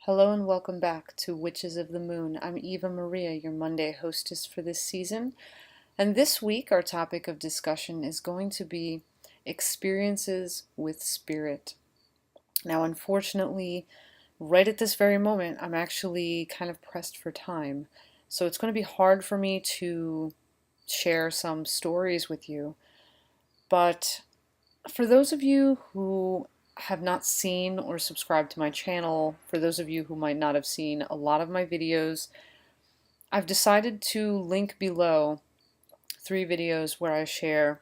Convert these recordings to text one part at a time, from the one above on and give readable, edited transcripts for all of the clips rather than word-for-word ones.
Hello and welcome back to Witches of the Moon. I'm Eva Maria, your Monday hostess for this season. And this week, our topic of discussion is going to be experiences with spirit. Now, unfortunately, right at this very moment, I'm actually kind of pressed for time. So it's going to be hard for me to share some stories with you. But for those of you who have not seen or subscribed to my channel, for those of you who might not have seen a lot of my videos, I've decided to link below 3 videos where I share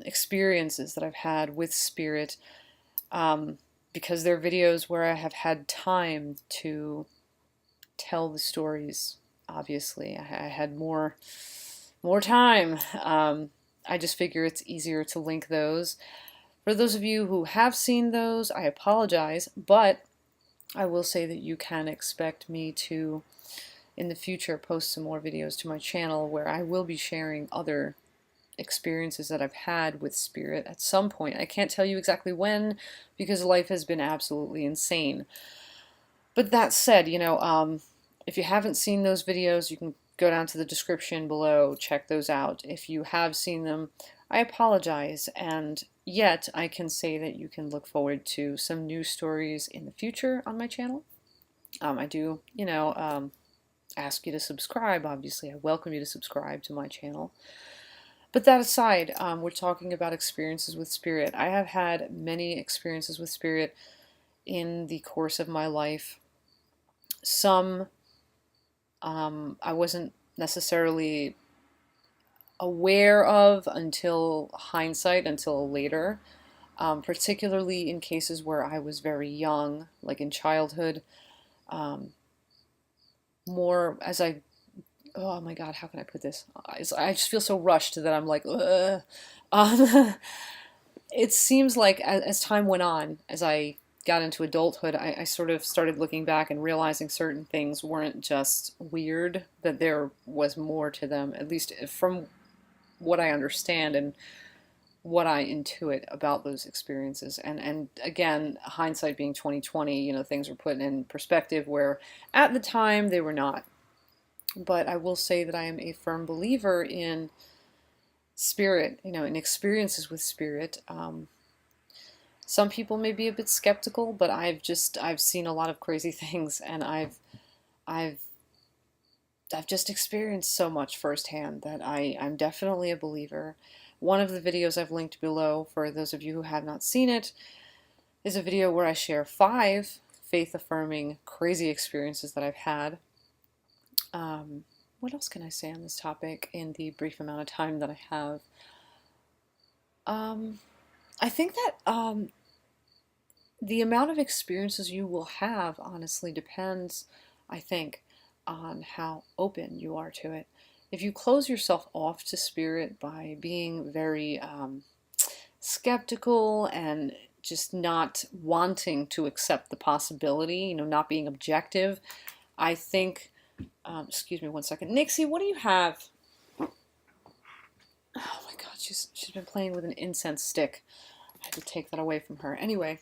experiences that I've had with spirit, because they're videos where I have had time to tell the stories. Obviously, I had more time. I just figure it's easier to link those. For those of you who have seen those, I apologize, but I will say that you can expect me to, in the future, post some more videos to my channel where I will be sharing other experiences that I've had with spirit at some point. I can't tell you exactly when because life has been absolutely insane. But that said, if you haven't seen those videos, you can go down to the description below, check those out. If you have seen them, I apologize, and yet I can say that you can look forward to some new stories in the future on my channel. I do, ask you to subscribe, obviously. I welcome you to subscribe to my channel. But that aside, we're talking about experiences with spirit. I have had many experiences with spirit in the course of my life. Some I wasn't necessarily aware of until hindsight, until later, particularly in cases where I was very young, like in childhood. More as oh my God, how can I put this? I just feel so rushed that I'm like, ugh. It seems like as time went on, as I got into adulthood, I sort of started looking back and realizing certain things weren't just weird, that there was more to them, at least from what I understand and what I intuit about those experiences. And again, hindsight being 2020, things were put in perspective where at the time they were not. But I will say that I am a firm believer in spirit, in experiences with spirit. Some people may be a bit skeptical, but I've seen a lot of crazy things, and I've just experienced so much firsthand that I'm definitely a believer. One of the videos I've linked below, for those of you who have not seen it, is a video where I share 5 faith-affirming crazy experiences that I've had. What else can I say on this topic in the brief amount of time that I have? I think that the amount of experiences you will have honestly depends, I think, on how open you are to it. If you close yourself off to spirit by being very skeptical and just not wanting to accept the possibility, not being objective, I think, excuse me one second. Nixie, what do you have? Oh my God, she's been playing with an incense stick. I had to take that away from her. Anyway,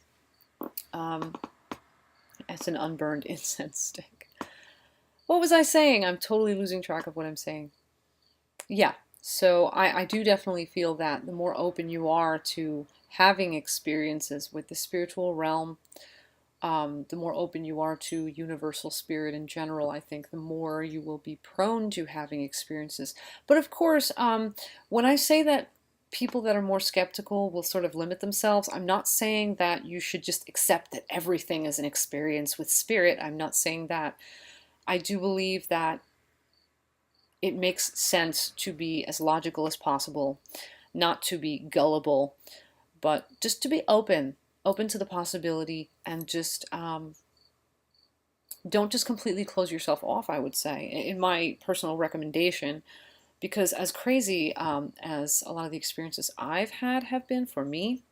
it's an unburned incense stick. What was I saying? I'm totally losing track of what I'm saying. Yeah, so I do definitely feel that the more open you are to having experiences with the spiritual realm, the more open you are to universal spirit in general, I think the more you will be prone to having experiences. But of course, when I say that people that are more skeptical will sort of limit themselves, I'm not saying that you should just accept that everything is an experience with spirit. I'm not saying that. I do believe that it makes sense to be as logical as possible, not to be gullible, but just to be open to the possibility, and just don't just completely close yourself off, I would say, in my personal recommendation, because as crazy as a lot of the experiences I've had have been for me,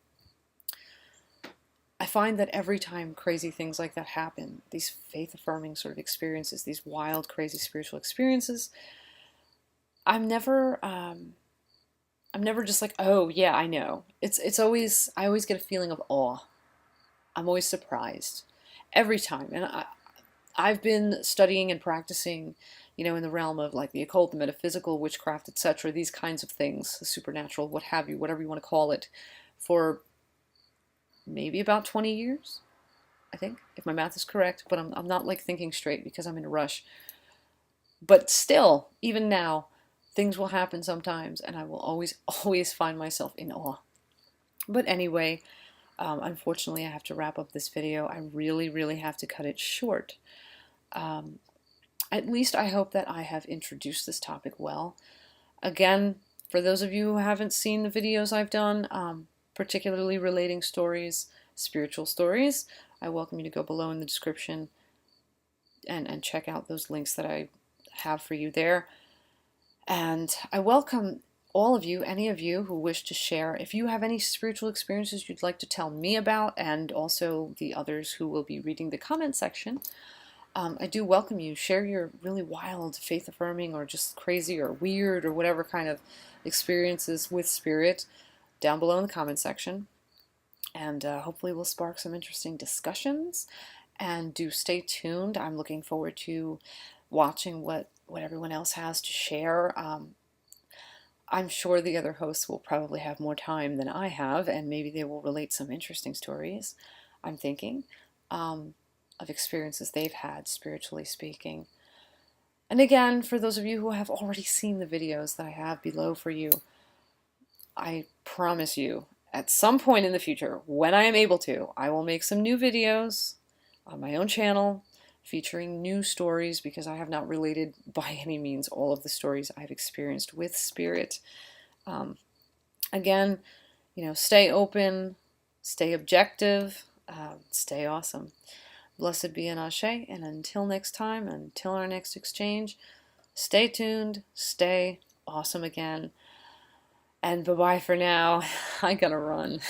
I find that every time crazy things like that happen, these faith-affirming sort of experiences, these wild, crazy spiritual experiences, I'm never just like, oh yeah, I know. It's always, I always get a feeling of awe. I'm always surprised every time, and I've been studying and practicing, in the realm of like the occult, the metaphysical, witchcraft, etc., these kinds of things, the supernatural, what have you, whatever you want to call it, for maybe about 20 years, I think, if my math is correct, but I'm not like thinking straight because I'm in a rush. But still, even now, things will happen sometimes, and I will always, always find myself in awe. But anyway, unfortunately, I have to wrap up this video. I really, really have to cut it short. At least I hope that I have introduced this topic well. Again, for those of you who haven't seen the videos I've done, particularly relating stories, spiritual stories, I welcome you to go below in the description and check out those links that I have for you there. And I welcome all of you, any of you who wish to share, if you have any spiritual experiences you'd like to tell me about, and also the others who will be reading the comment section. I do welcome you. Share your really wild, faith-affirming, or just crazy or weird or whatever kind of experiences with spirit down below in the comment section. And hopefully we'll spark some interesting discussions. And do stay tuned. I'm looking forward to watching what everyone else has to share. I'm sure the other hosts will probably have more time than I have, and maybe they will relate some interesting stories, I'm thinking, of experiences they've had, spiritually speaking. And again, for those of you who have already seen the videos that I have below for you, I promise you, at some point in the future, when I am able to, I will make some new videos on my own channel featuring new stories, because I have not related by any means all of the stories I've experienced with spirit. Again, stay open, stay objective, stay awesome. Blessed be an Ashe, and until next time, until our next exchange, stay tuned, stay awesome again, and bye-bye for now. I gotta run.